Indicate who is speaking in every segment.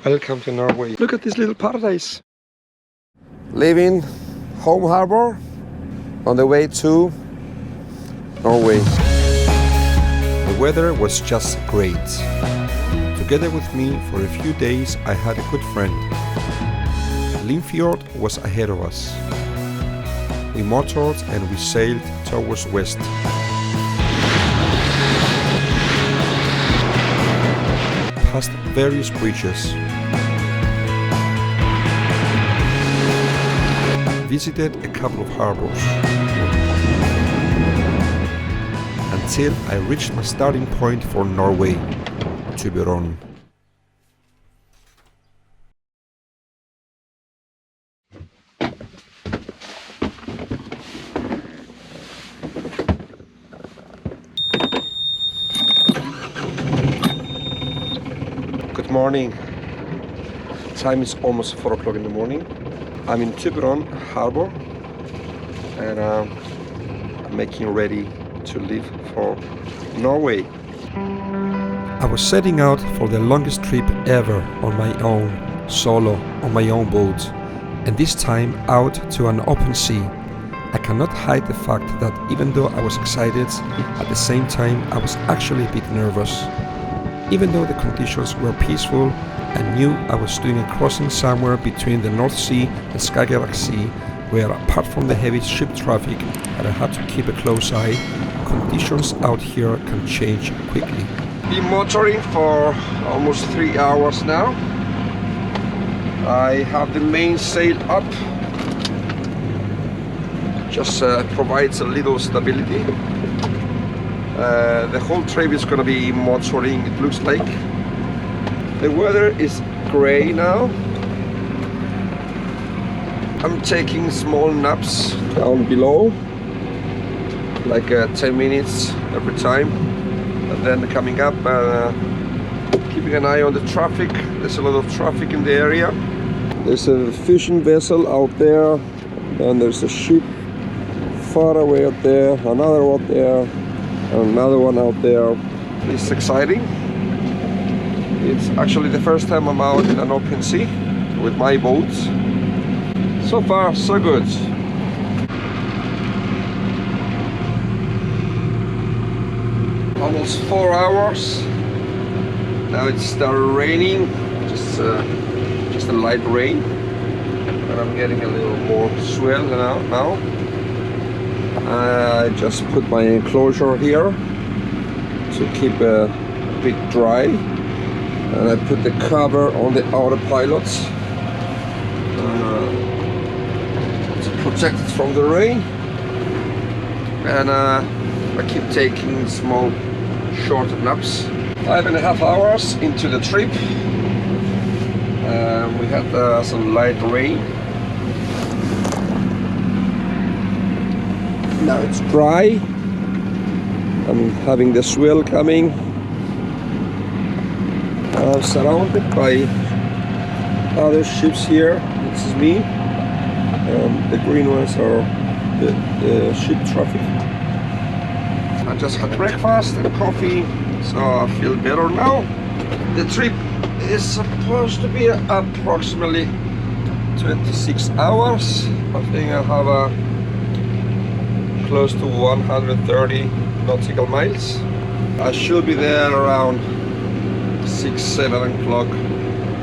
Speaker 1: Welcome to Norway. Look at this little paradise.
Speaker 2: Leaving home harbor on the way to Norway.
Speaker 1: The weather was just great. Together with me for a few days I had a good friend. Limfjord was ahead of us. We motored and we sailed towards west. Past various bridges. Visited a couple of harbors. Until I reached my starting point for Norway, Tiburon. Good morning. Time is almost 4 o'clock in the morning. I'm in Tiburon harbor and I'm making ready to leave for Norway. I was setting out for the longest trip ever on my own, solo, on my own boat, and this time out to an open sea. I cannot hide the fact that even though I was excited, at the same time I was actually a bit nervous. Even though the conditions were peaceful, I knew I was doing a crossing somewhere between the North Sea and Skagerrak Sea, where apart from the heavy ship traffic that I had to keep a close eye, conditions out here can change quickly. Been motoring for almost 3 hours now. I have the mainsail up. Just provides a little stability. The whole trip is gonna be motoring, it looks like. The weather is gray now. I'm taking small naps down below, like 10 minutes every time, and then coming up, keeping an eye on the traffic. There's a lot of traffic in the area. There's a fishing vessel out there, and there's a ship far away out there, another out there, and another one out there. It's exciting. It's actually the first time I'm out in an open sea with my boat. So far, so good. Almost 4 hours. Now it started raining, just a light rain, and I'm getting a little more swell now. I just put my enclosure here to keep a bit dry, and I put the cover on the autopilot to protect it from the rain, and I keep taking small short naps. 5.5 hours into the trip. We had some light rain. Now it's dry. I'm having the swell coming. I'm surrounded by other ships here. This is me. The green ones are the ship traffic. I just had breakfast and coffee, so I feel better now. The trip is supposed to be approximately 26 hours. I think I have close to 130 nautical miles. I should be there around 6-7 o'clock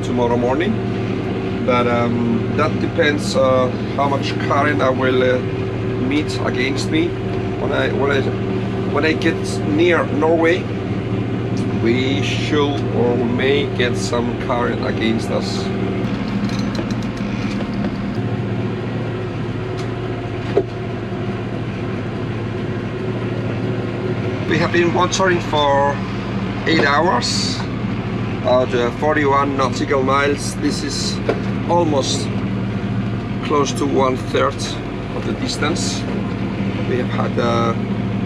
Speaker 1: tomorrow morning, but that depends how much current I will meet against me. When I get near Norway, we should or may get some current against us. We have been motoring for 8 hours, about 41 nautical miles. This is almost close to 1/3 of the distance. We have had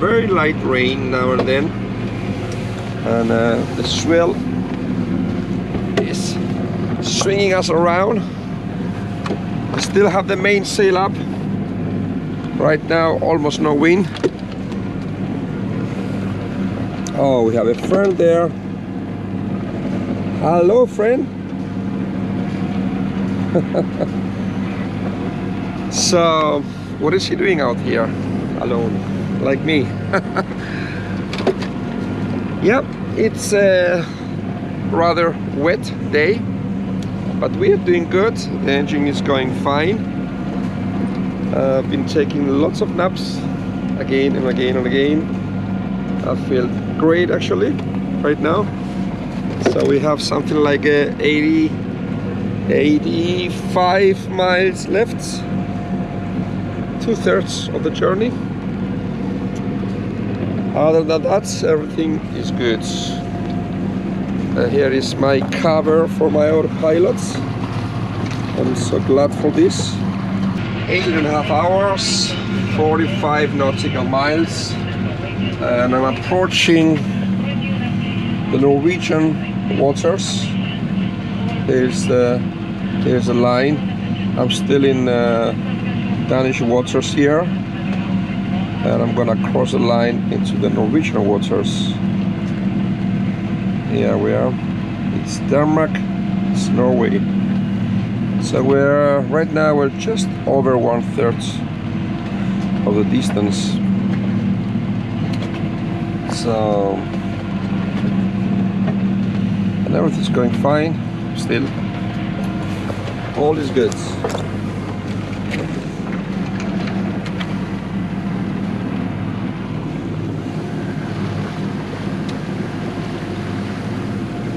Speaker 1: very light rain now and then, and the swell is swinging us around. We still have the mainsail up. Right now, almost no wind. Oh, we have a friend there. Hello, friend. So, what is he doing out here alone, like me? Yep, it's a rather wet day, but we are doing good. The engine is going fine. I've been taking lots of naps again and again and again. I feel great actually right now. So we have something like 85 miles left, 2/3 of the journey. Other than that, everything is good. Here is my cover for my autopilot. I'm so glad for this. 8.5 hours, 45 nautical miles, and I'm approaching the Norwegian waters. Here's the line. I'm still in Danish waters here, and I'm gonna cross the line into the Norwegian waters. Here we are. It's Denmark, it's Norway. So right now we're just over 1/3 of the distance. So, and everything's going fine still. All is good.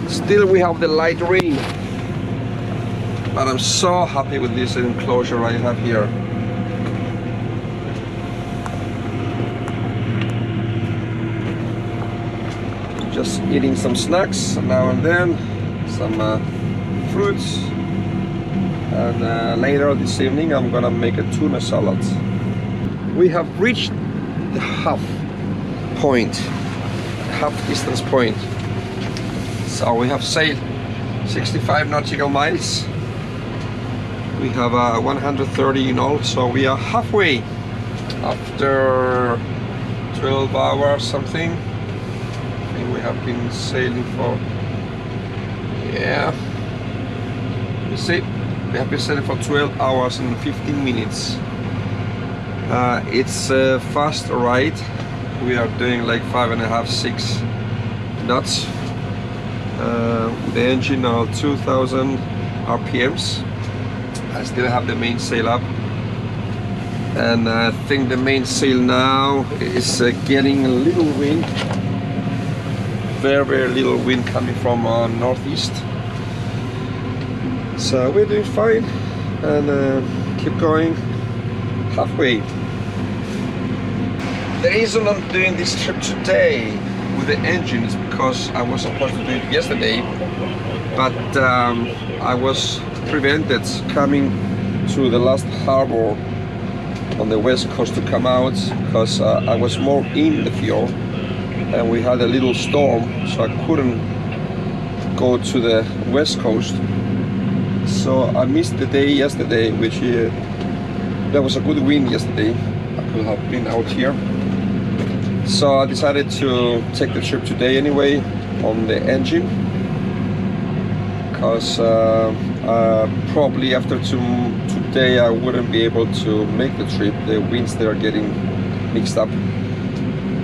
Speaker 1: Still we have the light rain, but I'm so happy with this enclosure I have here. Just eating some snacks now and then, some fruits, and later this evening I'm gonna make a tuna salad. We have reached the half distance point. So we have sailed 65 nautical miles. We have 130 in all, so we are halfway after 12 hours something. I think we have been sailing for, yeah, you see, we have been sailing for 12 hours and 15 minutes. It's a fast ride. We are doing like 5.5, 6 knots. The engine on 2000 RPMs. I still have the mainsail up, and I think the mainsail now is getting a little wind, very little wind coming from northeast. So we're doing fine, and keep going halfway. The reason I'm doing this trip today with the engine is because I was supposed to do it yesterday, but I was prevented coming to the last harbor on the west coast to come out because I was more in the fjord, and we had a little storm, so I couldn't go to the west coast. So I missed the day yesterday, which there was a good wind yesterday. I could have been out here. So I decided to take the trip today anyway on the engine, because probably after today I wouldn't be able to make the trip. The winds, they are getting mixed up.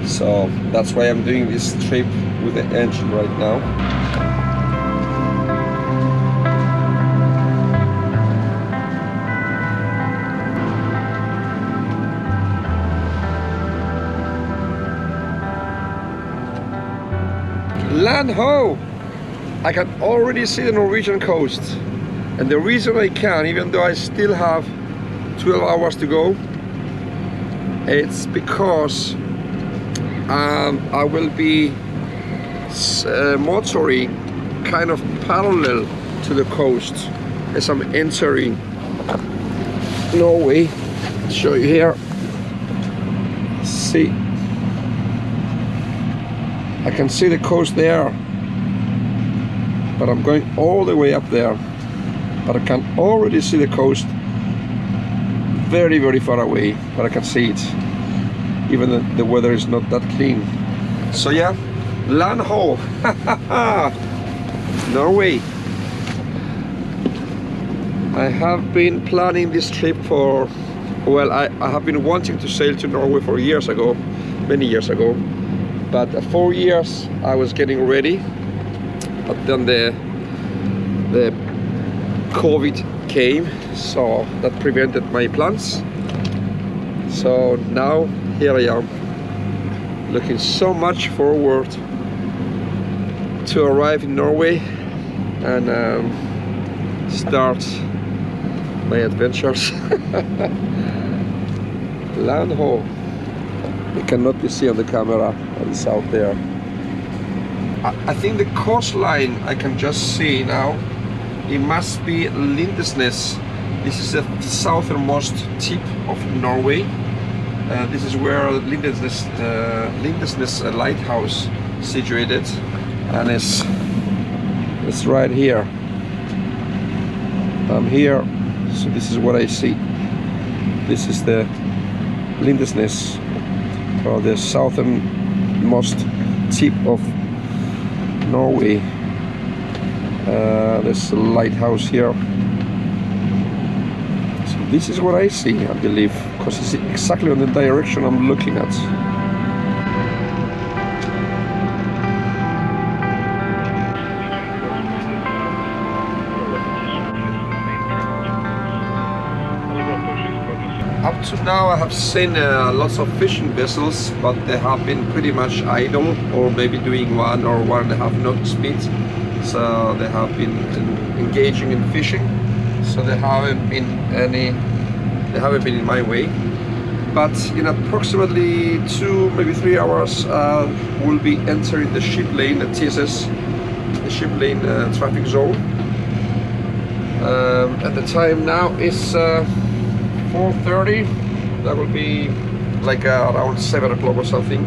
Speaker 1: So that's why I'm doing this trip with the engine right now. Land ho! I can already see the Norwegian coast, and the reason I can, even though I still have 12 hours to go, it's because I will be motoring kind of parallel to the coast as I'm entering Norway. I'll show you here. See, I can see the coast there, but I'm going all the way up there, but I can already see the coast very far away, but I can see it, even though the weather is not that clean. So yeah, land ho! Norway. I have been planning this trip for, well, I have been wanting to sail to Norway for years ago, many years ago. But 4 years I was getting ready, but then the COVID came, so that prevented my plans. So now here I am, looking so much forward to arrive in Norway and start my adventures. Land ho. It cannot be seen on the camera, but it's out there. I think the coastline I can just see now, it must be Lindesnes. This is the southernmost tip of Norway. This is where Lindesnes lighthouse situated, and it's right here. I'm here, so this is what I see. This is the Lindesnes, or the southernmost tip of Norway. There's a lighthouse here. So this is what I see, I believe, because it's exactly on the direction I'm looking at. Up to now I have seen lots of fishing vessels, but they have been pretty much idle, or maybe doing 1 or 1.5 knot speed. So they have been engaging in fishing. So they haven't been in my way. But in approximately 2, maybe 3 hours, we'll be entering the ship lane at TSS, the ship lane traffic zone. And the time now is 4:30. That will be like around 7 o'clock or something.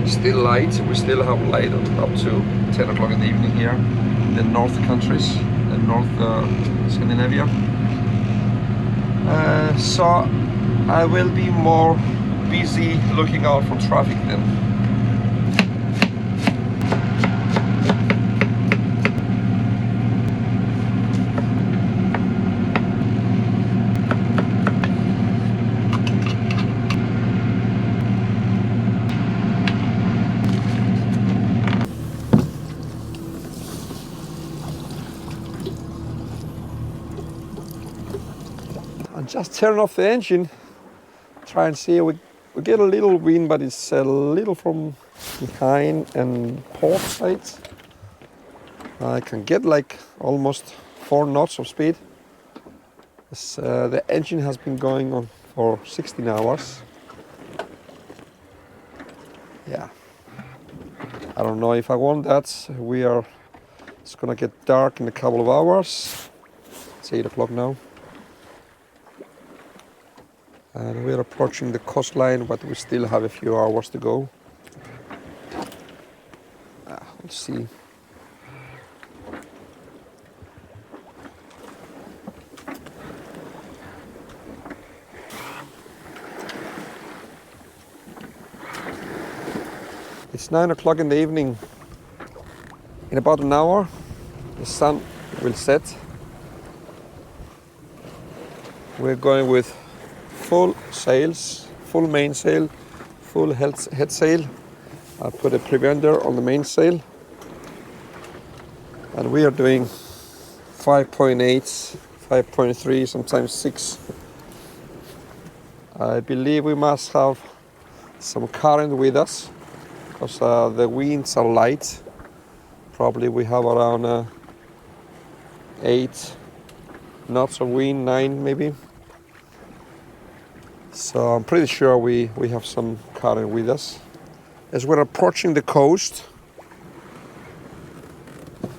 Speaker 1: Still light. We still have light up to 10 o'clock in the evening here in the north countries, in North Scandinavia. So I will be more busy looking out for traffic then. Just turn off the engine, try and see. We get a little wind, but it's a little from behind and port side. I can get like almost 4 knots of speed. The engine has been going on for 16 hours. Yeah, I don't know if I want that. It's gonna get dark in a couple of hours. It's 8 o'clock now. And we're approaching the coastline, but we still have a few hours to go. We'll see. It's 9 o'clock in the evening. In about an hour, the sun will set. We're going with full sails, full mainsail, full head sail. I put a preventer on the mainsail, and we are doing 5.8, 5.3, sometimes 6. I believe we must have some current with us, because the winds are light. Probably we have around 8 knots of wind, 9 maybe. So I'm pretty sure we have some current with us. As we're approaching the coast,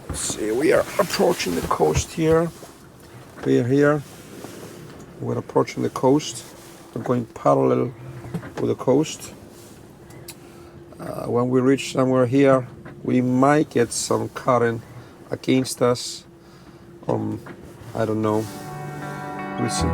Speaker 1: let's see, we are approaching the coast here. We are here. We're approaching the coast. We're going parallel with the coast. When we reach somewhere here, we might get some current against us. I don't know. We'll see.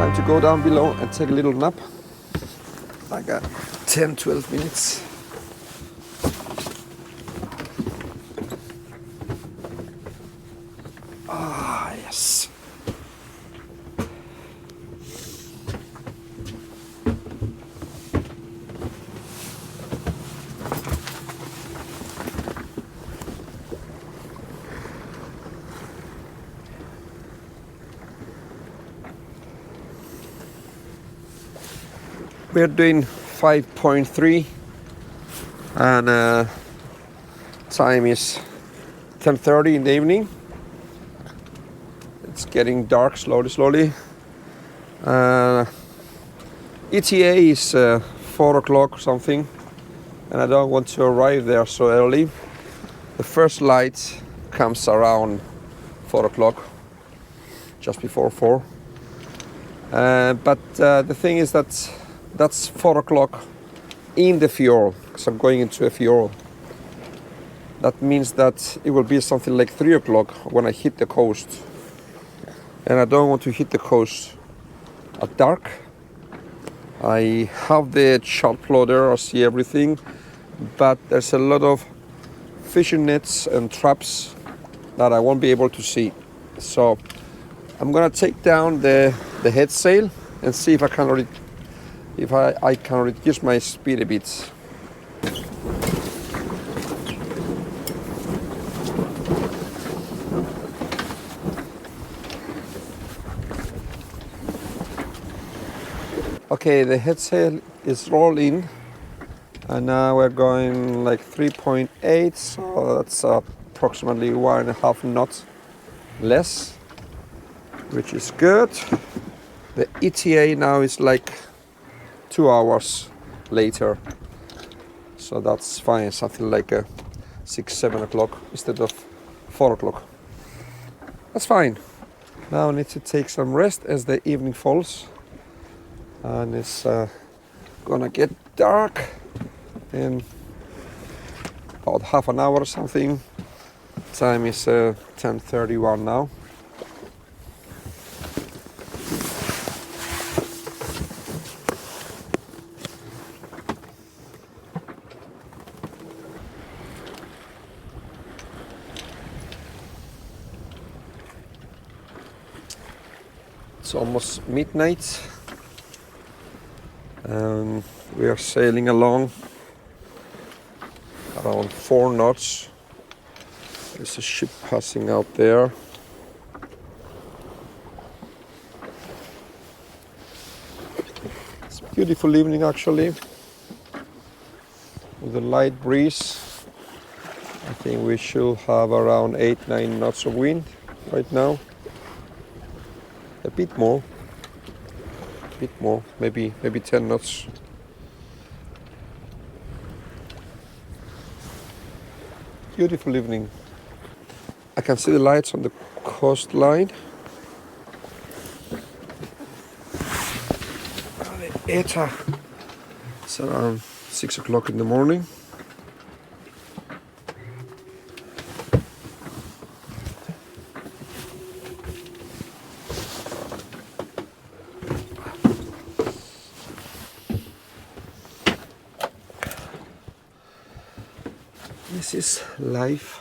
Speaker 2: Time to go down below and take a little nap. Like 10-12 minutes. Ah, yes. We're doing 5.3 and time is 10:30 in the evening. It's getting dark slowly. ETA is 4 o'clock or something, and I don't want to arrive there so early. The first light comes around 4 o'clock, just before 4. But the thing is that that's 4 o'clock in the fjord, because I'm going into a fjord. That means that it will be something like 3 o'clock when I hit the coast. And I don't want to hit the coast at dark. I have the chart plotter, I see everything, but there's a lot of fishing nets and traps that I won't be able to see. So I'm gonna take down the head sail and see if I can I can reduce my speed a bit. Okay, the head sail is rolled in, and now we're going like 3.8, so that's approximately 1.5 knots less, which is good. The ETA now is like 2 hours later, so that's fine, something like 6-7 o'clock instead of 4 o'clock. That's fine. Now I need to take some rest as the evening falls, and it's gonna get dark in about half an hour or something. Time is 10:31 now. It's almost midnight. We are sailing along around 4 knots. There's a ship passing out there. It's a beautiful evening actually, with a light breeze. I think we should have around 8-9 knots of wind right now. A bit more, maybe 10 knots. Beautiful evening. I can see the lights on the coastline. It's around 6 o'clock in the morning. This is life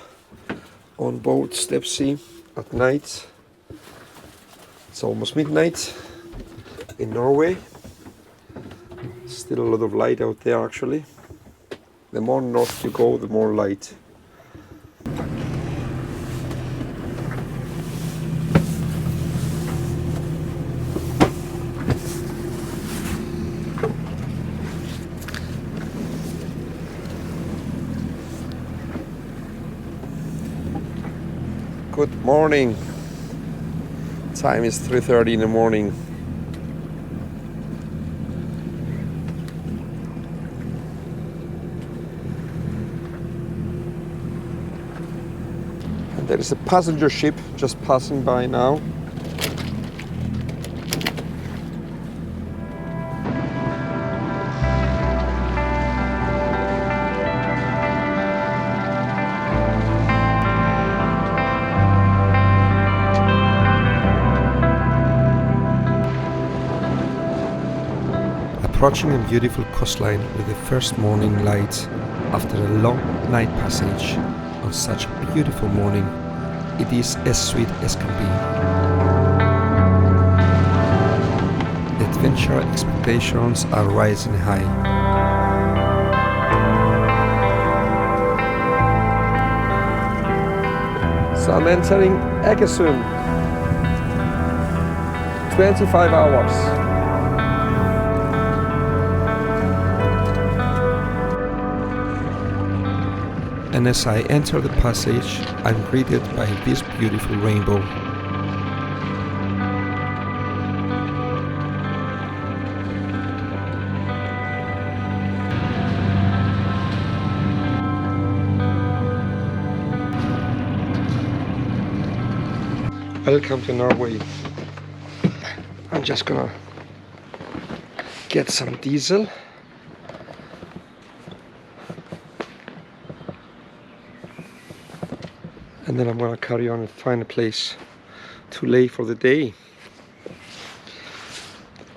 Speaker 2: on board Step Sea at night. It's almost midnight in Norway. Still a lot of light out there actually. The more north you go, the more light. Good morning. Time is 3:30 in the morning. And there is a passenger ship just passing by now. Approaching a beautiful coastline with the first morning light after a long night passage on such a beautiful morning, it is as sweet as can be. The adventure expectations are rising high. So I'm entering Egersund. 25 hours. And as I enter the passage, I'm greeted by this beautiful rainbow. Welcome to Norway. I'm just gonna get some diesel. And then I'm gonna carry on and find a place to lay for the day.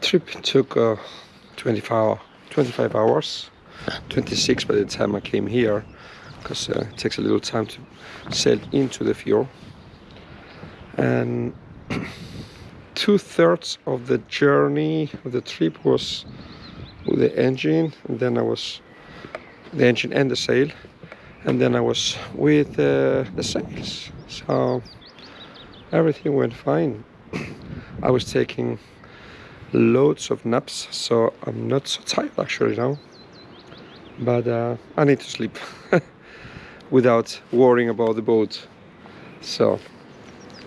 Speaker 2: Trip took 25 hours, 26 by the time I came here, because it takes a little time to sail into the fjord. And 2/3 of the journey of the trip was with the engine, and then I was the engine and the sail. And then I was with the sails, so everything went fine. I was taking loads of naps, so I'm not so tired actually now. But I need to sleep without worrying about the boat. So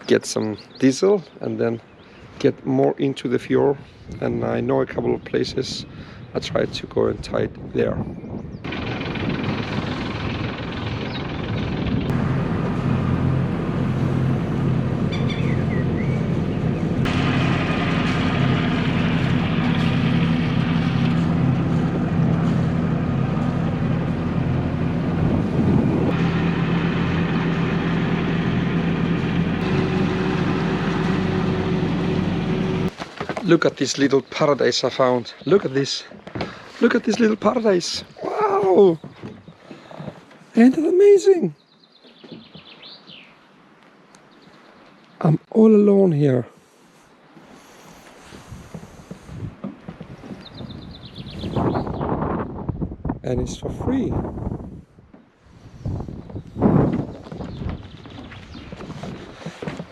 Speaker 2: get some diesel and then get more into the fjord. And I know a couple of places. I tried to go and tide there. Look at this little paradise I found. Look at this. Look at this little paradise. Wow! Ain't it amazing? I'm all alone here. And it's for free.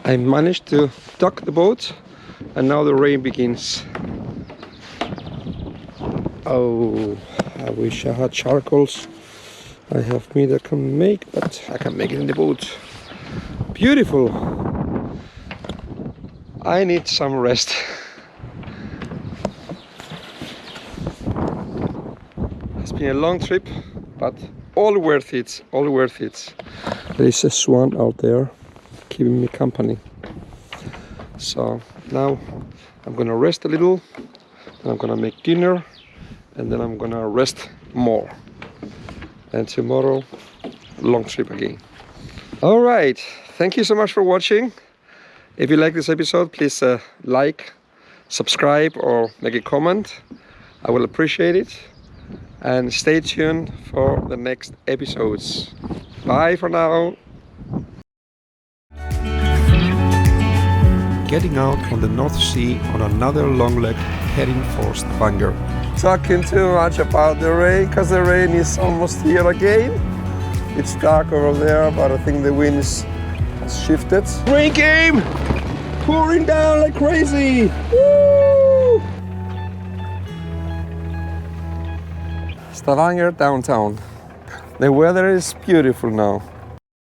Speaker 2: I managed to dock the boat. And now the rain begins. Oh, I wish I had charcoals. I have meat I can make, but I can make it in the boat. Beautiful. I need some rest. It's been a long trip, but all worth it, all worth it. There is a swan out there keeping me company. So now I'm gonna rest a little, and I'm gonna make dinner, and then I'm gonna rest more. And tomorrow, long trip again. All right, thank you so much for watching. If you like this episode, please like, subscribe, or make a comment. I will appreciate it. And stay tuned for the next episodes. Bye for now. Getting out on the North Sea on another long leg heading for Stavanger. Talking too much about the rain, because the rain is almost here again. It's dark over there, but I think the wind has shifted. Rain came! Pouring down like crazy! Woo! Stavanger downtown. The weather is beautiful now.